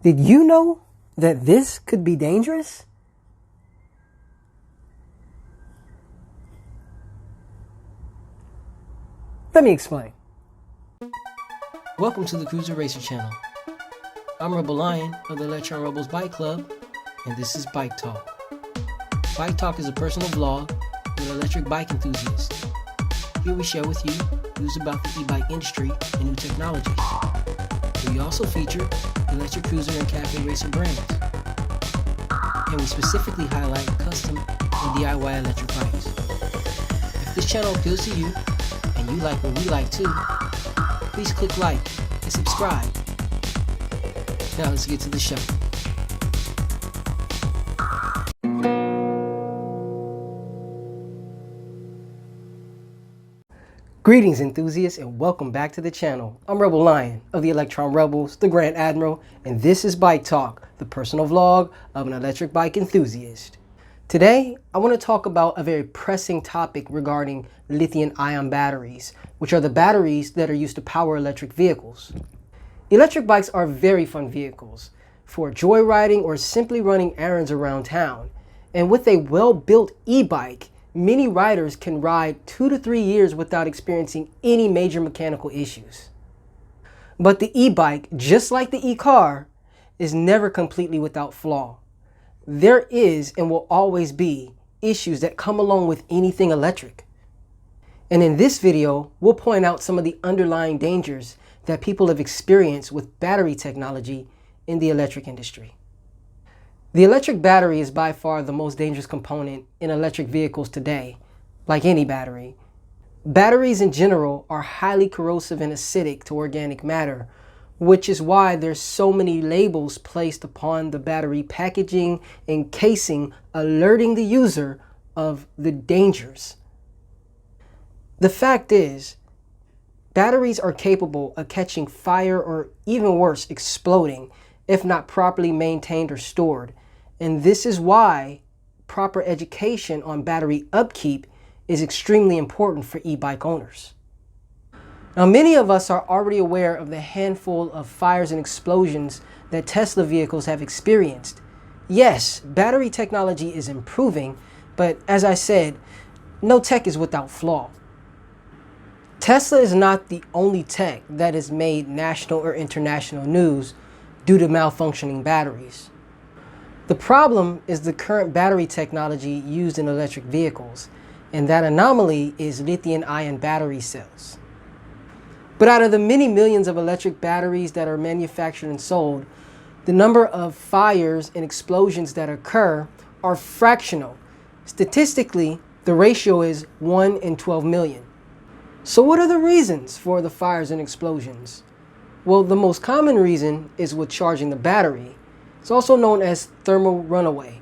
Did you know that this could be dangerous? Let me explain. Welcome to the Cruiser Racer channel. I'm Rebel Lion of the Electron Rebels Bike Club, and this is Bike Talk. Bike Talk is a personal vlog with electric bike enthusiasts. Here we share with you news about the e-bike industry and new technologies. We also feature electric cruiser and cafe racer brands. And we specifically highlight custom and DIY electric bikes. If this channel appeals to you, and you like what we like too, please click like and subscribe. Now let's get to the show. Greetings enthusiasts and welcome back to the channel. I'm Rebel Lion of the Electron Rebels, the Grand Admiral, and this is Bike Talk, the personal vlog of an electric bike enthusiast. Today, I want to talk about a very pressing topic regarding lithium-ion batteries, which are the batteries that are used to power electric vehicles. Electric bikes are very fun vehicles for joyriding or simply running errands around town. And with a well-built e-bike, many riders can ride 2 to 3 years without experiencing any major mechanical issues. But the e-bike, just like the e-car, is never completely without flaw. There is and will always be issues that come along with anything electric. And in this video, we'll point out some of the underlying dangers that people have experienced with battery technology in the electric industry. The electric battery is by far the most dangerous component in electric vehicles today. Like any battery, batteries in general are highly corrosive and acidic to organic matter, which is why there's so many labels placed upon the battery packaging and casing, alerting the user of the dangers. The fact is, batteries are capable of catching fire or even worse, exploding if not properly maintained or stored. And this is why proper education on battery upkeep is extremely important for e-bike owners. Now, many of us are already aware of the handful of fires and explosions that Tesla vehicles have experienced. Yes, battery technology is improving, but as I said, no tech is without flaw. Tesla is not the only tech that has made national or international news due to malfunctioning batteries. The problem is the current battery technology used in electric vehicles, and that anomaly is lithium-ion battery cells. But out of the many millions of electric batteries that are manufactured and sold, the number of fires and explosions that occur are fractional. Statistically, the ratio is 1 in 12 million. So what are the reasons for the fires and explosions? Well, the most common reason is with charging the battery. It's also known as thermal runaway.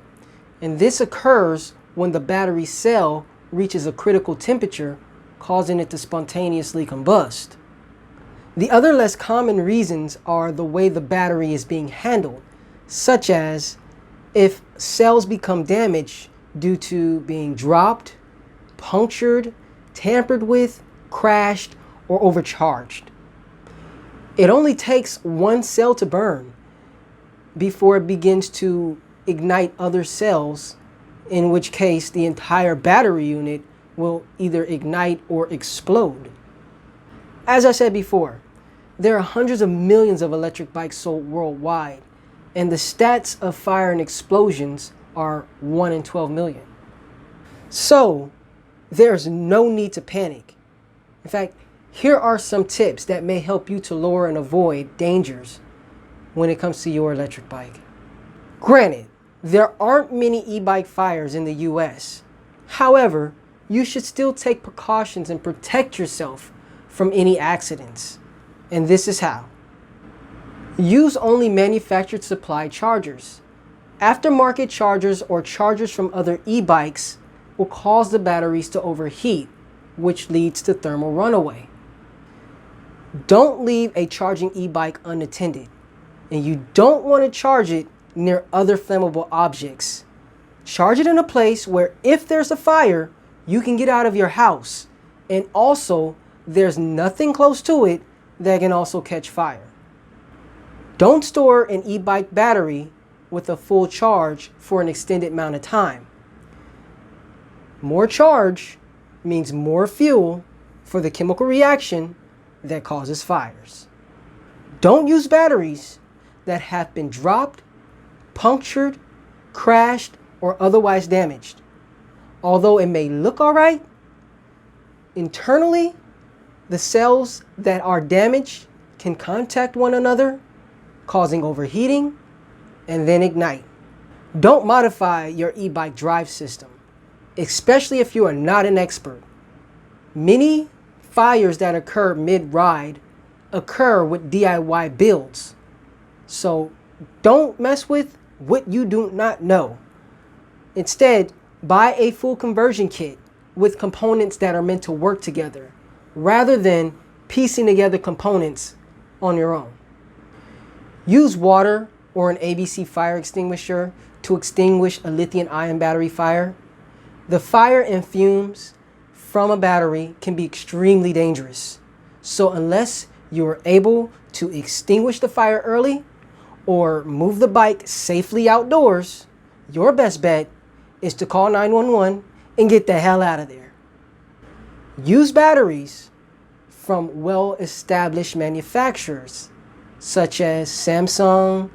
And this occurs when the battery cell reaches a critical temperature, causing it to spontaneously combust. The other less common reasons are the way the battery is being handled, such as if cells become damaged due to being dropped, punctured, tampered with, crashed, or overcharged. It only takes one cell to burn before it begins to ignite other cells, in which case the entire battery unit will either ignite or explode. As I said before, there are hundreds of millions of electric bikes sold worldwide, and the stats of fire and explosions are 1 in 12 million. So there's no need to panic. In fact, here are some tips that may help you to lower and avoid dangers when it comes to your electric bike. Granted, there aren't many e-bike fires in the US. However, you should still take precautions and protect yourself from any accidents. And this is how. Use only manufactured supply chargers. Aftermarket chargers or chargers from other e-bikes will cause the batteries to overheat, which leads to thermal runaway. Don't leave a charging e-bike unattended, and you don't want to charge it near other flammable objects. Charge it in a place where if there's a fire, you can get out of your house, and also there's nothing close to it that can also catch fire. Don't store an e-bike battery with a full charge for an extended amount of time. More charge means more fuel for the chemical reaction that causes fires. Don't use batteries that have been dropped, punctured, crashed, or otherwise damaged. Although it may look all right, internally, the cells that are damaged can contact one another, causing overheating and then ignite. Don't modify your e-bike drive system, especially if you are not an expert. Many fires that occur mid-ride occur with DIY builds. So don't mess with what you do not know. Instead, buy a full conversion kit with components that are meant to work together, rather than piecing together components on your own. Use water or an ABC fire extinguisher to extinguish a lithium-ion battery fire. The fire and fumes from a battery can be extremely dangerous. So unless you are able to extinguish the fire early or move the bike safely outdoors, your best bet is to call 911 and get the hell out of there. Use batteries from well-established manufacturers such as Samsung,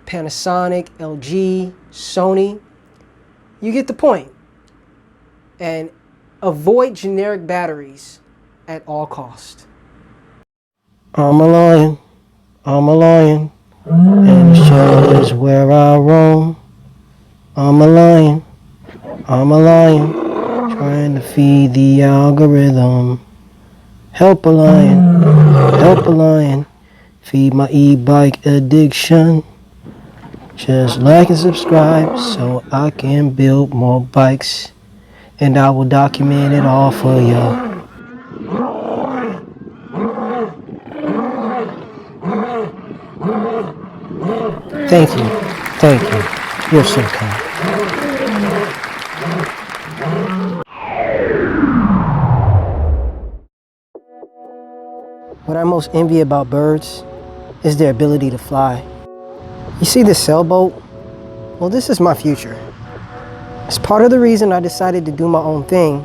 Panasonic, LG, Sony. You get the point. And avoid generic batteries at all costs. I'm a lion, and the show is where I roam. I'm a lion, trying to feed the algorithm. Help a lion, feed my e-bike addiction. Just like and subscribe so I can build more bikes, and I will document it all for you. Thank you. You're so kind. What I most envy about birds is their ability to fly. You see this sailboat? Well, this is my future. As part of the reason I decided to do my own thing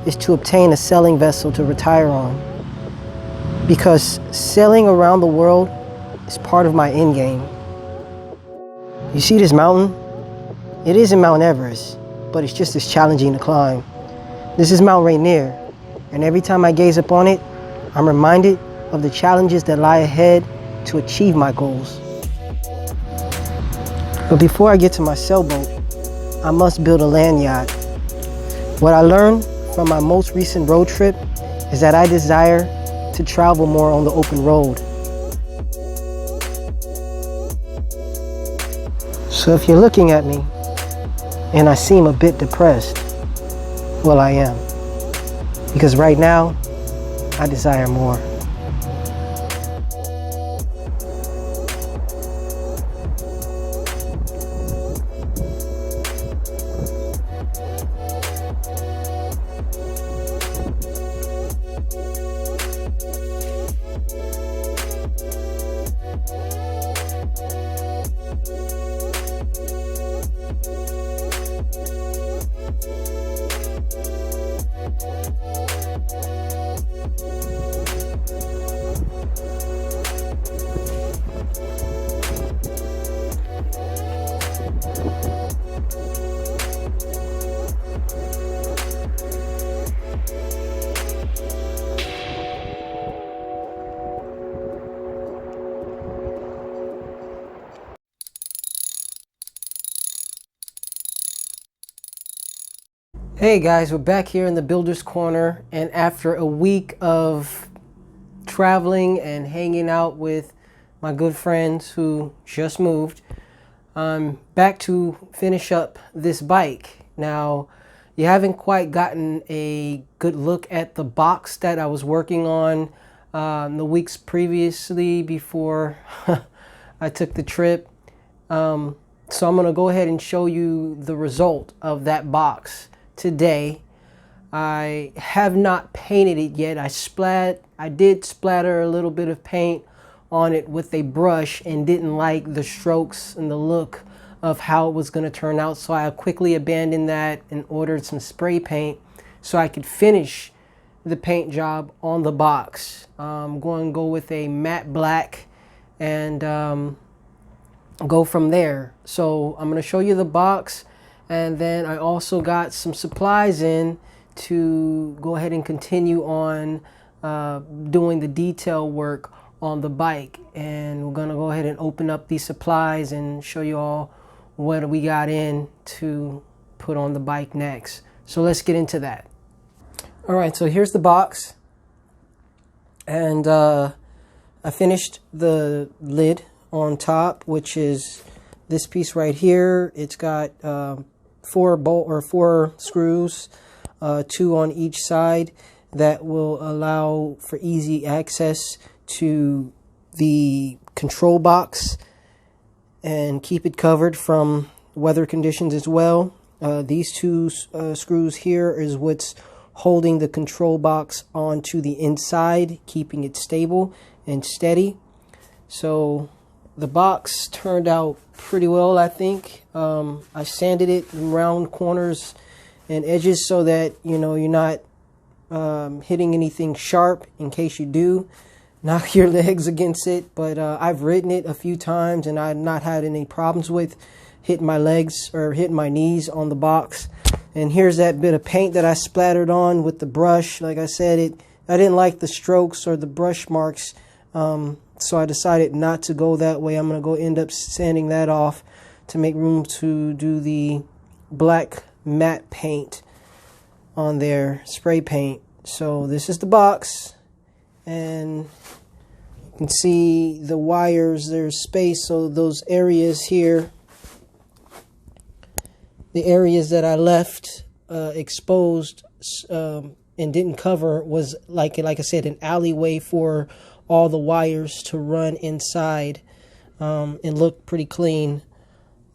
is to obtain a sailing vessel to retire on. Because sailing around the world is part of my end game. You see this mountain? It isn't Mount Everest, but it's just as challenging to climb. This is Mount Rainier, and every time I gaze upon it, I'm reminded of the challenges that lie ahead to achieve my goals. But before I get to my sailboat, I must build a land yacht. What I learned from my most recent road trip is that I desire to travel more on the open road. So if you're looking at me and I seem a bit depressed, well, I am. Because right now, I desire more. Hey guys, we're back here in the Builder's Corner, and after a week of traveling and hanging out with my good friends who just moved, I'm back to finish up this bike. Now, you haven't quite gotten a good look at the box that I was working on the weeks previously before I took the trip. So I'm going to go ahead and show you the result of that box today. I have not painted it yet. I did splatter a little bit of paint on it with a brush and didn't like the strokes and the look of how it was going to turn out. So I quickly abandoned that and ordered some spray paint so I could finish the paint job on the box. I'm going to go with a matte black and go from there. So I'm going to show you the box, and then I also got some supplies in to go ahead and continue on doing the detail work on the bike. And we're going to go ahead and open up these supplies and show you all what we got in to put on the bike next. So let's get into that. All right, so here's the box, and I finished the lid on top, which is this piece right here. It's got 4 screws, 2 on each side, that will allow for easy access to the control box and keep it covered from weather conditions as well. These 2 screws here is what's holding the control box onto the inside, keeping it stable and steady. So the box turned out pretty well, I think. I sanded it around corners and edges so that, you know, you're not hitting anything sharp in case you do knock your legs against it. But I've ridden it a few times and I've not had any problems with hitting my legs or hitting my knees on the box. And here's that bit of paint that I splattered on with the brush. Like I said, I didn't like the strokes or the brush marks, so I decided not to go that way. I'm going to go end up sanding that off to make room to do the black matte paint on there, spray paint. So this is the box, and you can see the wires. There's space, so those areas here, the areas that I left exposed and didn't cover, was like I said, an alleyway for all the wires to run inside and look pretty clean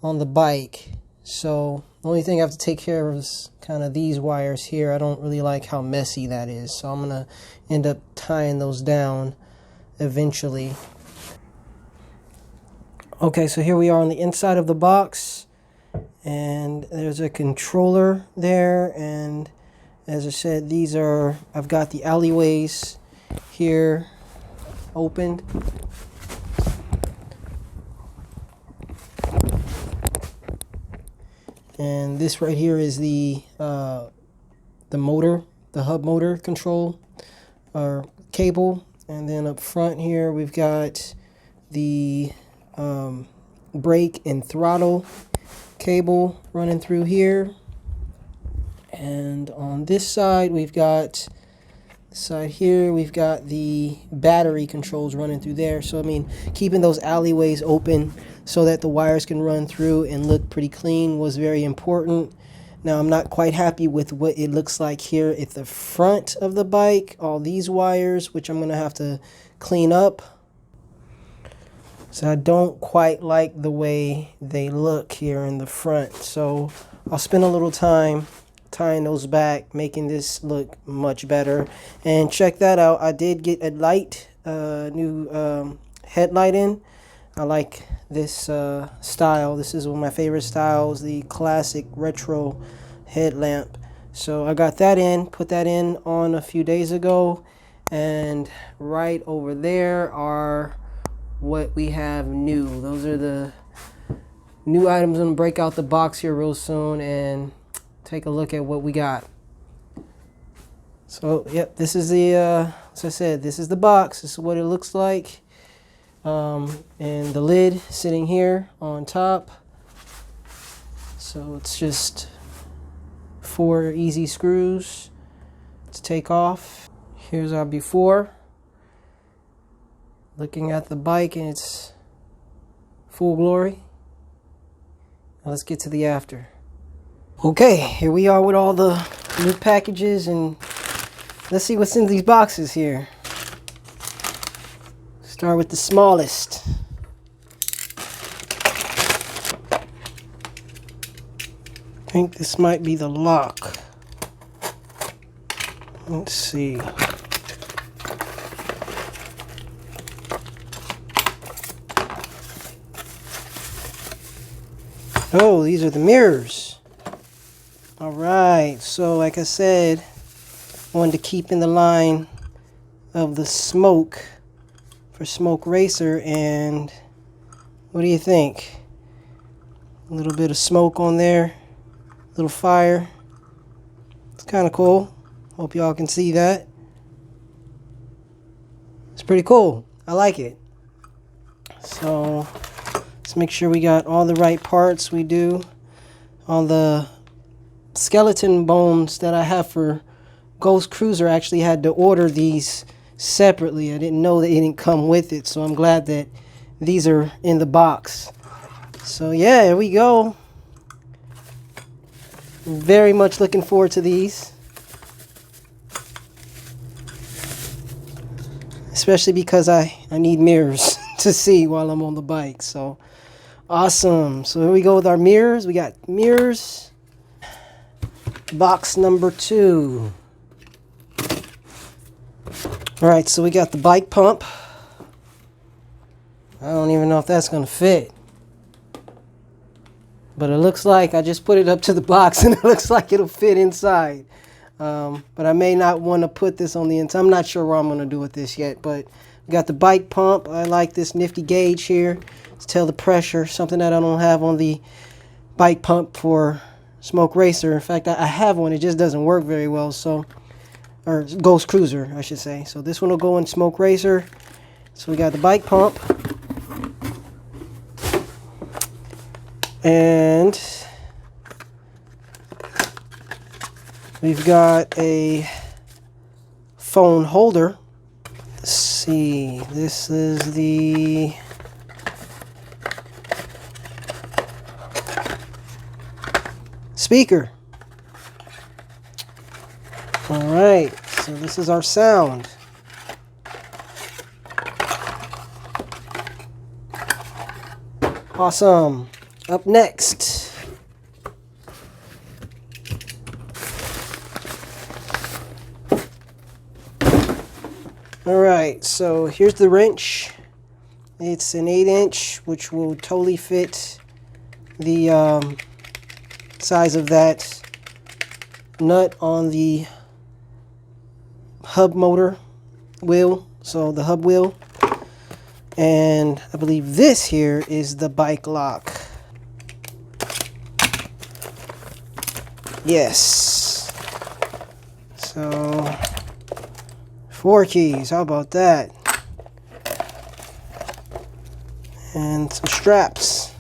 on the bike. So the only thing I have to take care of is kind of these wires here. I don't really like how messy that is, so I'm gonna end up tying those down eventually. Okay, so here we are on the inside of the box. And there's a controller there, and as I said, I've got the alleyways here opened. And this right here is the motor, the hub motor control or cable. And then up front here we've got the brake and throttle cable running through here. And on this side we've got the battery controls running through there. So I mean, keeping those alleyways open so that the wires can run through and look pretty clean was very important. Now I'm not quite happy with what it looks like here at the front of the bike, all these wires, which I'm gonna have to clean up. So I don't quite like the way they look here in the front. So I'll spend a little time tying those back, making this look much better. And check that out, I did get a light, new headlight in. I like this style. This is one of my favorite styles, the classic retro headlamp. So I got that in, put that in on a few days ago. And right over there are what we have new. Those are the new items. I'm gonna break out the box here real soon and take a look at what we got. So yep, this is the as I said, this is the box. This is what it looks like. And the lid sitting here on top. So it's just 4 easy screws to take off. Here's our before, looking at the bike in its full glory. Now let's get to the after. Okay, here we are with all the new packages, and let's see what's in these boxes here. Start with the smallest. I think this might be the lock. Let's see. Oh, these are the mirrors. All right, so like I said, I wanted to keep in the line of the smoke for Smoke Racer, and what do you think? A little bit of smoke on there, a little fire. It's kind of cool. Hope y'all can see that. It's pretty cool. I like it. So let's make sure we got all the right parts. We do. On the skeleton bones that I have for Ghost Cruiser, I actually had to order these separately. I didn't know that it didn't come with it, so I'm glad that these are in the box. So yeah, here we go. Very much looking forward to these. Especially because I need mirrors to see while I'm on the bike. So awesome. So here we go with our mirrors. We got mirrors. Box number 2. Alright, so we got the bike pump. I don't even know if that's going to fit. But it looks like I just put it up to the box and it looks like it'll fit inside. But I may not want to put this on the inside. I'm not sure what I'm going to do with this yet. But we got the bike pump. I like this nifty gauge here to tell the pressure. Something that I don't have on the bike pump for Smoke Racer. In fact, I have one. It just doesn't work very well. So, or Ghost Cruiser, I should say. So this one will go in Smoke Racer. So we got the bike pump. And we've got a phone holder. Let's see. This is the speaker. All right. So this is our sound. Awesome. Up next, all right, so here's the wrench. It's an 8-inch, which will totally fit the size of that nut on the hub motor wheel, so the hub wheel. And I believe this here is the bike lock. Yes. So 4 keys, how about that? And some straps.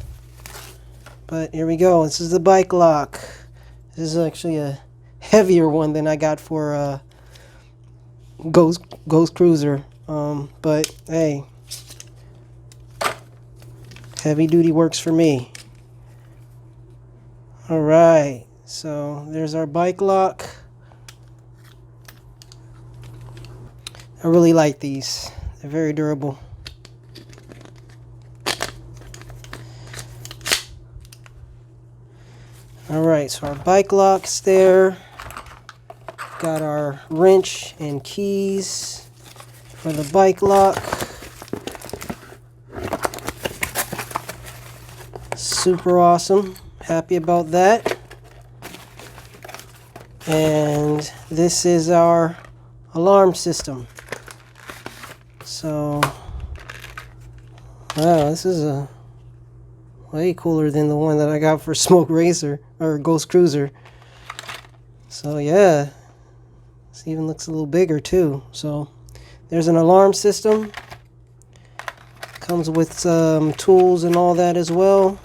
But here we go. This is the bike lock. This is actually a heavier one than I got for Ghost Cruiser. But hey, heavy duty works for me. All right. So there's our bike lock. I really like these. They're very durable. Alright, so our bike lock's there. Got our wrench and keys for the bike lock. Super awesome. Happy about that. And this is our alarm system. So, wow, this is a way cooler than the one that I got for Smoke Racer or Ghost Cruiser. So yeah, this even looks a little bigger too. So there's an alarm system. Comes with some tools and all that as well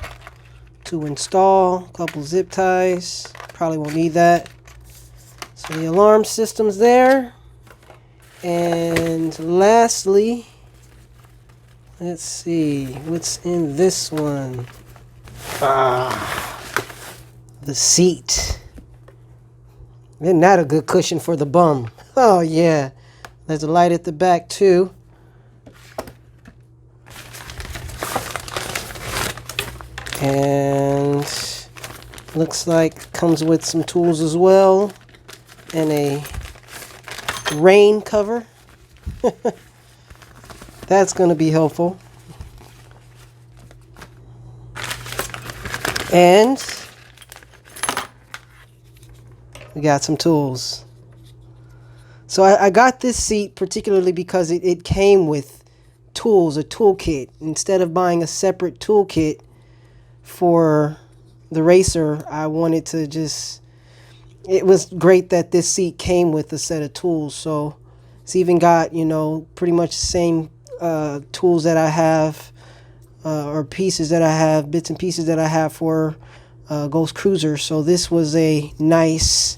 to install. A couple zip ties. Probably won't need that. So the alarm system's there. And lastly, let's see what's in this one. The seat. Isn't that a good cushion for the bum? Oh yeah. There's a light at the back too. And looks like comes with some tools as well. And a rain cover. That's going to be helpful. And we got some tools. So I got this seat particularly because it came with tools, a toolkit. Instead of buying a separate toolkit for the racer, I wanted to just... It was great that this seat came with a set of tools. So it's even got, you know, pretty much the same tools that I have, or pieces that I have, bits and pieces that I have for Ghost Cruiser. So this was a nice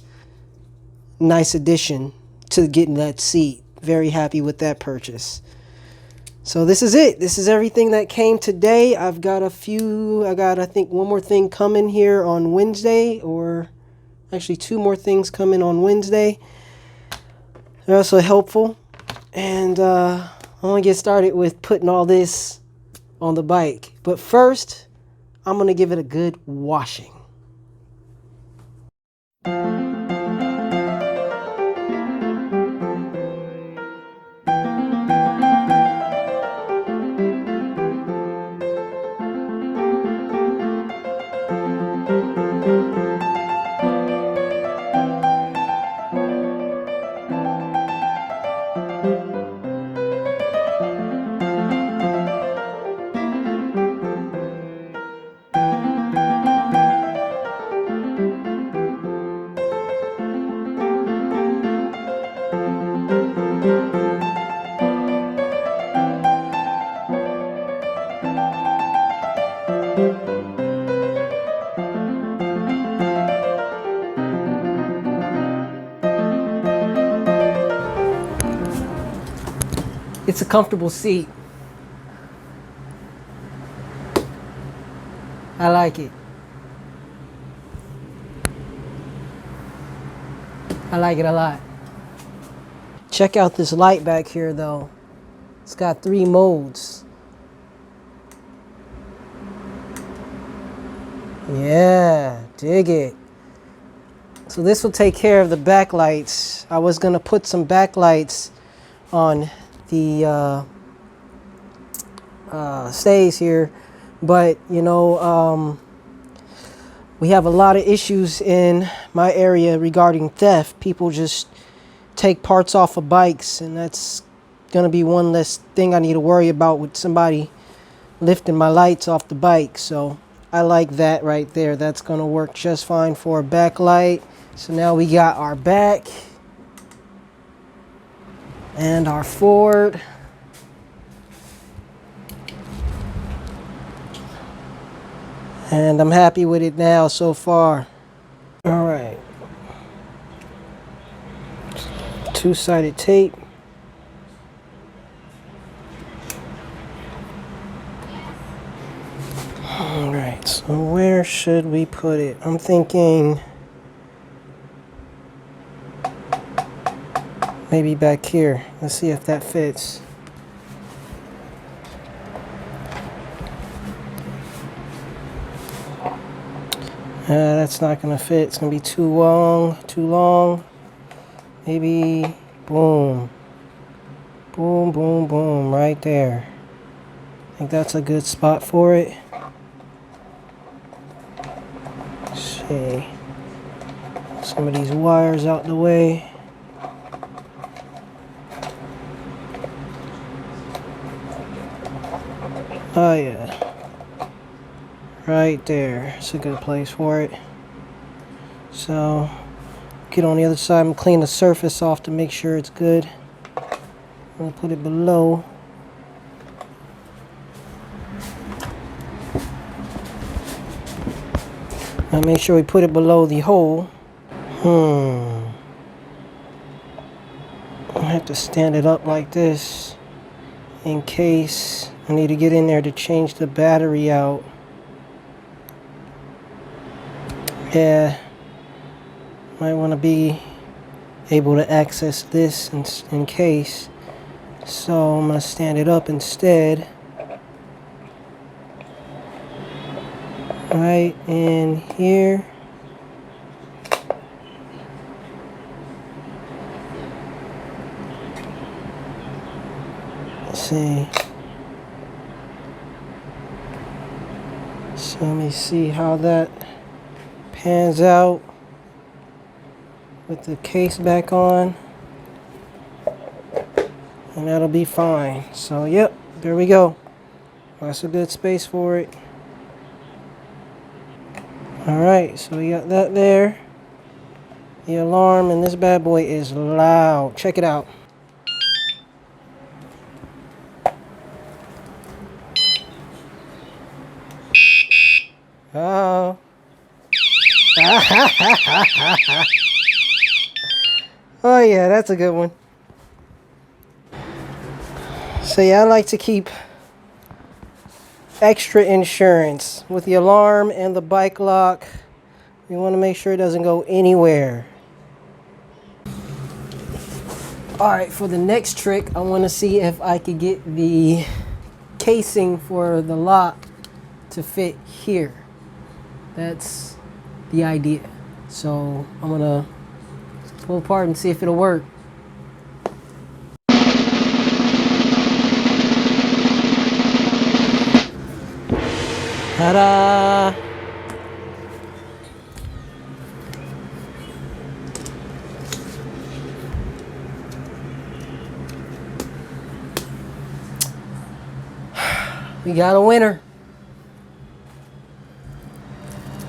addition to getting that seat. Very happy with that purchase. So this is it. This is everything that came today. I got I think one more thing coming here on Wednesday, or actually 2 more things coming on Wednesday. They're also helpful. And I'm going to get started with putting all this on the bike. But first, I'm going to give it a good washing. It's a comfortable seat. I like it. I like it a lot. Check out this light back here though. It's got 3 modes. Yeah, dig it. So this will take care of the backlights. I was gonna put some backlights on the stays here, but you know, we have a lot of issues in my area regarding theft. People just take parts off of bikes, and that's gonna be one less thing I need to worry about with somebody lifting my lights off the bike. So I like that right there. That's gonna work just fine for a backlight. So now we got our back and our forward. And I'm happy with it now so far. All right. 2-sided tape. All right, so where should we put it? I'm thinking maybe back here. Let's see if that fits. That's not gonna fit. It's gonna be too long. Maybe boom, boom, boom, boom, right there. I think that's a good spot for it. Let's see. Some of these wires out the way. Oh yeah. Right there. It's a good place for it. So, get on the other side and clean the surface off to make sure it's good. I'm going to put it below. Now make sure we put it below the hole. I have to stand it up like this in case I need to get in there to change the battery out. Yeah, might want to be able to access this in case. So I'm going to stand it up instead. Right in here. Let's see. So let me see how that pans out with the case back on. And that'll be fine. So yep, there we go. That's a good space for it. Alright, so we got that there. The alarm, and this bad boy is loud. Check it out. Oh. Oh yeah, that's a good one. So yeah, I like to keep extra insurance with the alarm and the bike lock. We want to make sure it doesn't go anywhere. Alright, for the next trick, I want to see if I could get the casing for the lock to fit here. That's the idea. So I'm going to pull apart and see if it'll work. Ta-da! We got a winner.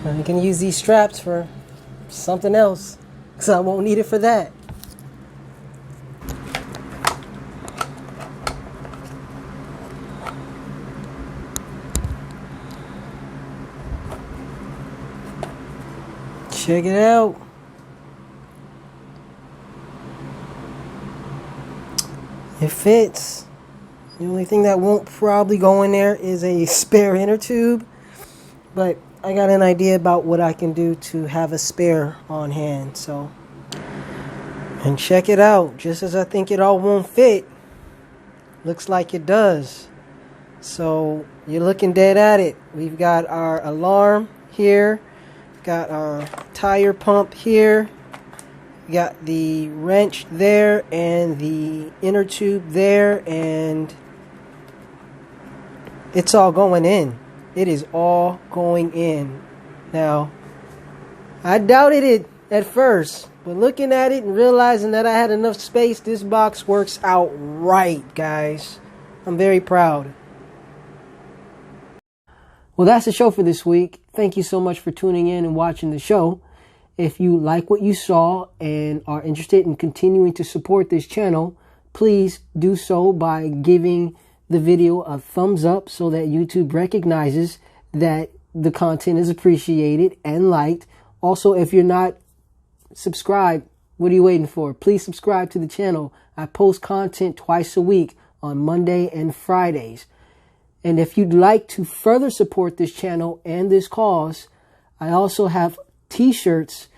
And we can use these straps for something else, because I won't need it for that. Check it out. It fits. The only thing that won't probably go in there is a spare inner tube, but I got an idea about what I can do to have a spare on hand. So, and check it out. Just as I think it all won't fit, looks like it does. So you're looking dead at it. We've got our alarm here, got our tire pump here, we got the wrench there and the inner tube there, and it's all going in. It is all going in. Now, I doubted it at first, but looking at it and realizing that I had enough space, this box works out right, guys. I'm very proud. Well, that's the show for this week. Thank you so much for tuning in and watching the show. If you like what you saw and are interested in continuing to support this channel, please do so by giving the video a thumbs up so that YouTube recognizes that the content is appreciated and liked. Also, if you're not subscribed, what are you waiting for? Please subscribe to the channel. I post content twice a week on Monday and Fridays. And if you'd like to further support this channel and this cause, I also have t-shirts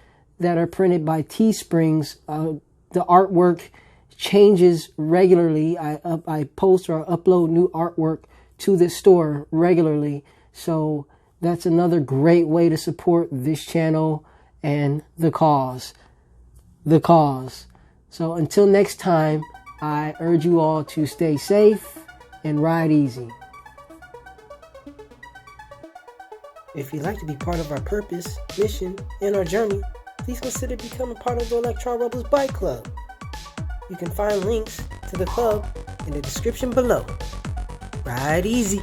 that are printed by Teesprings. The artwork changes regularly. I post or upload new artwork to this store regularly. So that's another great way to support this channel and the cause. The cause. So until next time, I urge you all to stay safe and ride easy. If you'd like to be part of our purpose, mission, and our journey, please consider becoming part of the Electron Rebels Bike Club. You can find links to the club in the description below. Ride easy.